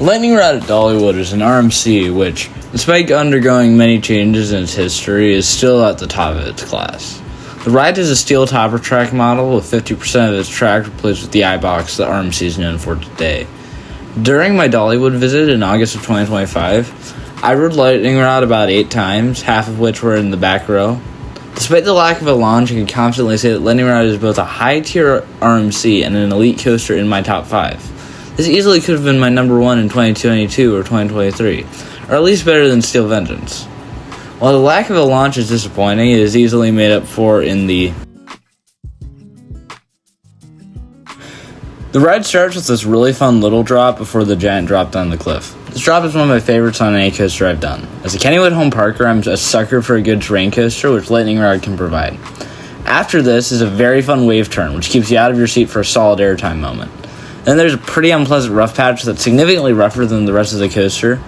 Lightning Rod at Dollywood is an RMC which, despite undergoing many changes in its history, is still at the top of its class. The ride is a steel topper track model with 50% of its track replaced with the iBox that RMC is known for today. During my Dollywood visit in August of 2025, I rode Lightning Rod about 8 times, half of which were in the back row. Despite the lack of a launch, I can confidently say that Lightning Rod is both a high-tier RMC and an elite coaster in my top 5. This easily could have been my number 1 in 2022 or 2023, or at least better than Steel Vengeance. While the lack of a launch is disappointing, it is easily made up for in the ride starts with this really fun little drop before the giant drop down the cliff. This drop is one of my favorites on any coaster I've done. As a Kennywood home parker, I'm a sucker for a good terrain coaster, which Lightning Rod can provide. After this is a very fun wave turn, which keeps you out of your seat for a solid airtime moment. Then there's a pretty unpleasant rough patch that's significantly rougher than the rest of the coaster,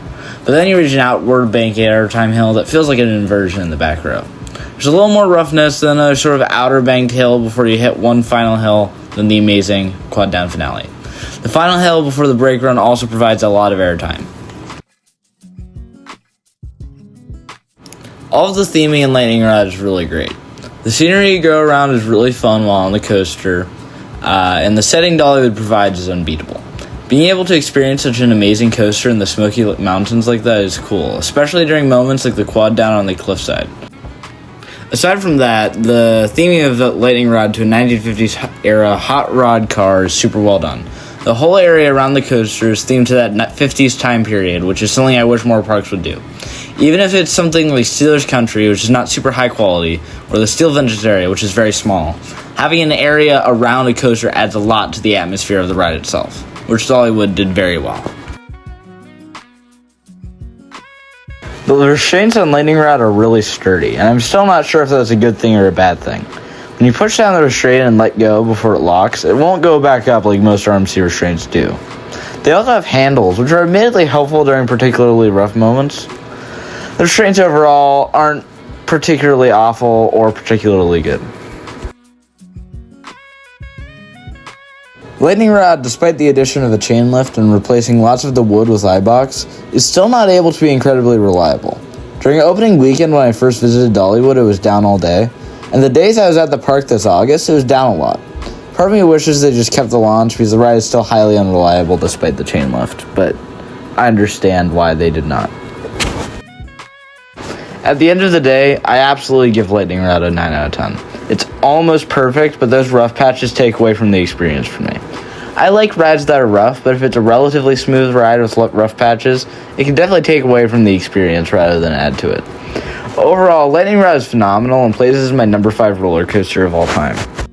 but then you reach an outward bank airtime hill that feels like an inversion in the back row. There's a little more roughness than a sort of outer banked hill before you hit one final hill, then the amazing quad down finale. The final hill before the brake run also provides a lot of airtime. All of the theming in Lightning Rod is really great. The scenery you go around is really fun while on the coaster, and the setting Dollywood provides is unbeatable. Being able to experience such an amazing coaster in the Smoky Mountains like that is cool, especially during moments like the quad down on the cliffside. Aside from that, the theming of the Lightning Rod to a 1950s era hot rod car is super well done. The whole area around the coaster is themed to that 50s time period, which is something I wish more parks would do. Even if it's something like Steelers Country, which is not super high quality, or the Steel Vengeance area, which is very small, having an area around a coaster adds a lot to the atmosphere of the ride itself, which Dollywood did very well. The restraints on Lightning Rod are really sturdy, and I'm still not sure if that's a good thing or a bad thing. When you push down the restraint and let go before it locks, it won't go back up like most RMC restraints do. They also have handles, which are admittedly helpful during particularly rough moments. The restraints overall aren't particularly awful or particularly good. Lightning Rod, despite the addition of a chain lift and replacing lots of the wood with iBox, is still not able to be incredibly reliable. During opening weekend when I first visited Dollywood, it was down all day, and the days I was at the park this August, it was down a lot. Part of me wishes they just kept the launch because the ride is still highly unreliable despite the chain lift, but I understand why they did not. At the end of the day, I absolutely give Lightning Rod a 9 out of 10. It's almost perfect, but those rough patches take away from the experience for me. I like rides that are rough, but if it's a relatively smooth ride with rough patches, it can definitely take away from the experience rather than add to it. Overall, Lightning Rod is phenomenal and places as my number 5 roller coaster of all time.